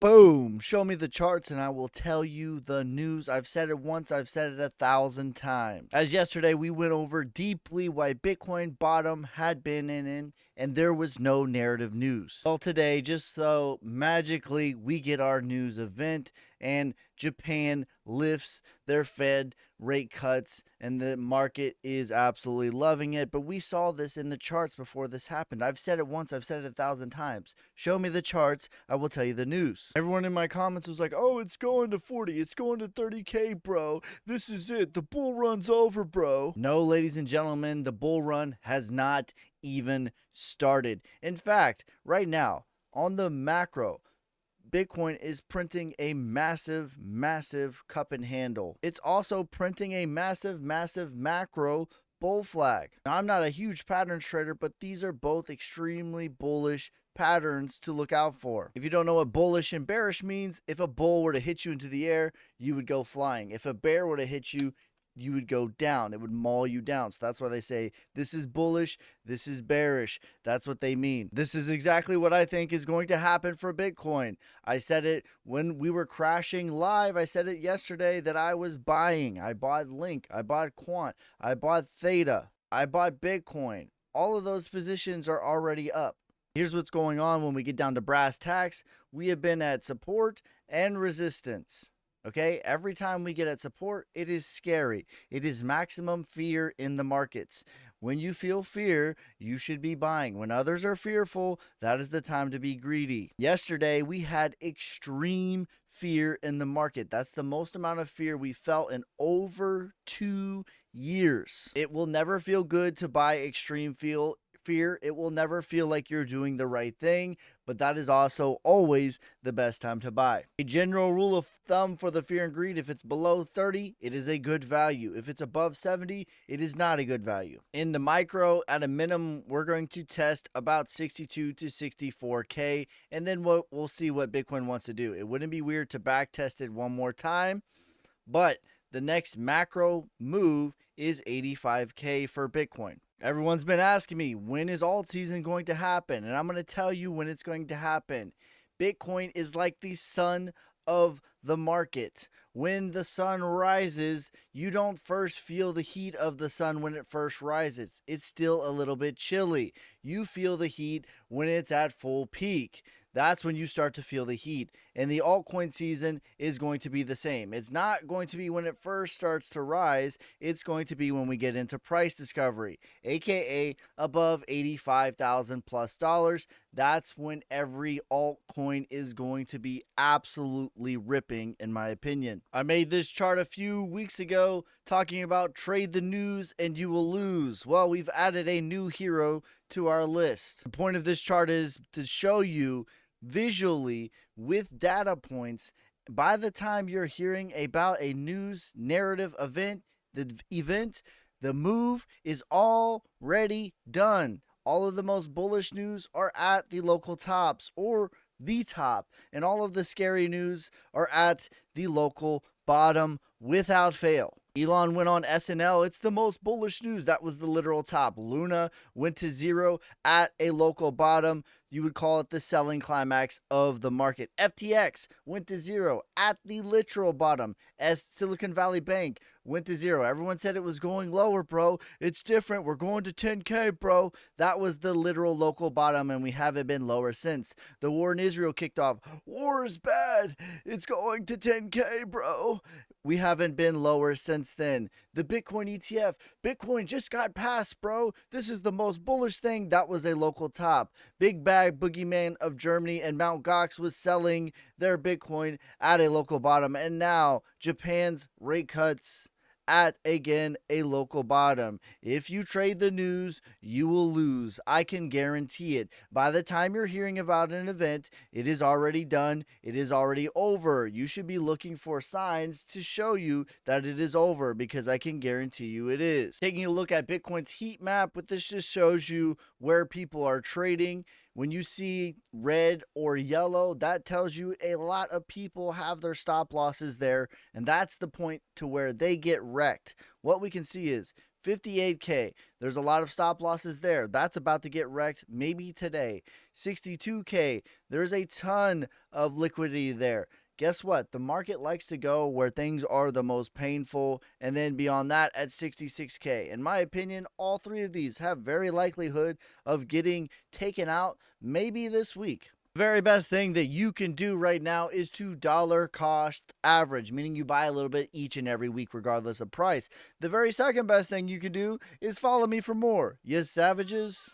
Boom! Show me the charts and I will tell you the news. I've said it once, I've said it 1,000 times. As yesterday, we went over deeply why Bitcoin bottom had been in and there was no narrative news. Well, today, just so magically we get our news event and Japan lifts their Fed rate cuts and the market is absolutely loving it. But we saw this in the charts before this happened. I've said it once, I've said it 1,000 times. Show me the charts, I will tell you the news. Everyone in my comments was like, oh, it's going to 40, it's going to 30K, bro. This is it. The bull run's over, bro. No, ladies and gentlemen, the bull run has not even started. In fact, right now, on the macro, Bitcoin is printing a massive, massive cup and handle. It's also printing a massive, massive macro bull flag. Now, I'm not a huge patterns trader, but these are both extremely bullish patterns to look out for. If you don't know what bullish and bearish means, if a bull were to hit you into the air, you would go flying. If a bear were to hit you, you would go down. It would maul you down. So that's why they say this is bullish, this is bearish. That's what they mean. This is exactly what I think is going to happen for Bitcoin. I said it when we were crashing live. I said it yesterday that I was buying. I bought Link, I bought Quant, I bought Theta, I bought Bitcoin. All of those positions are already up. Here's what's going on when we get down to brass tacks. We have been at support and resistance. Okay, every time we get at support, it is scary. It is maximum fear in the markets. When you feel fear, you should be buying. When others are fearful, that is the time to be greedy. Yesterday, we had extreme fear in the market. That's the most amount of fear we felt in over 2 years. It will never feel good to buy extreme fear. It will never feel like you're doing the right thing, but that is also always the best time to buy. A general rule of thumb for the fear and greed: if it's below 30, it is a good value. If it's above 70, it is not a good value. In the micro, at a minimum, we're going to test about 62 to 64K, and then we'll see what Bitcoin wants to do. It wouldn't be weird to back test it one more time, but the next macro move is 85K for Bitcoin. Everyone's been asking me, when is alt season going to happen? And I'm going to tell you when it's going to happen. Bitcoin is like the sun of the market. When the sun rises, you don't first feel the heat of the sun when it first rises. It's still a little bit chilly. You feel the heat when it's at full peak. That's when you start to feel the heat. And the altcoin season is going to be the same. It's not going to be when it first starts to rise. It's going to be when we get into price discovery, aka above $85,000 plus dollars. That's when every altcoin is going to be absolutely ripping, in my opinion. I made this chart a few weeks ago talking about trade the news and you will lose. Well, we've added a new hero to our list. The point of this chart is to show you visually with data points. By the time you're hearing about a news narrative event, the move is already done. All of the most bullish news are at the local tops or the top, and all of the scary news are at the local bottom without fail. Elon went on SNL. It's the most bullish news. That was the literal top. Luna went to zero at a local bottom. You would call it the selling climax of the market. FTX went to zero at the literal bottom. As Silicon Valley Bank went to zero. Everyone said it was going lower, bro. It's different. We're going to 10K, bro. That was the literal local bottom, and we haven't been lower since. The war in Israel kicked off. War is bad. It's going to 10K, bro. We haven't been lower since then. The Bitcoin ETF. Bitcoin just got passed, bro. This is the most bullish thing. That was a local top. Big Bag Boogeyman of Germany and Mt. Gox was selling their Bitcoin at a local bottom. And now Japan's rate cuts at, again, a local bottom. If you trade the news, you will lose. I can guarantee it. By the time you're hearing about an event, it is already done. It is already over. You should be looking for signs to show you that it is over, because I can guarantee you it is. Taking a look at Bitcoin's heat map, what this just shows you where people are trading. When you see red or yellow, that tells you a lot of people have their stop losses there, and that's the point to where they get wrecked. What we can see is 58K, there's a lot of stop losses there. That's about to get wrecked maybe today. 62K, there's a ton of liquidity there. Guess what? The market likes to go where things are the most painful, and then beyond that at 66K. In my opinion, all three of these have very likelihood of getting taken out maybe this week. The very best thing that you can do right now is to dollar cost average, meaning you buy a little bit each and every week regardless of price. The very second best thing you can do is follow me for more. Yes, savages.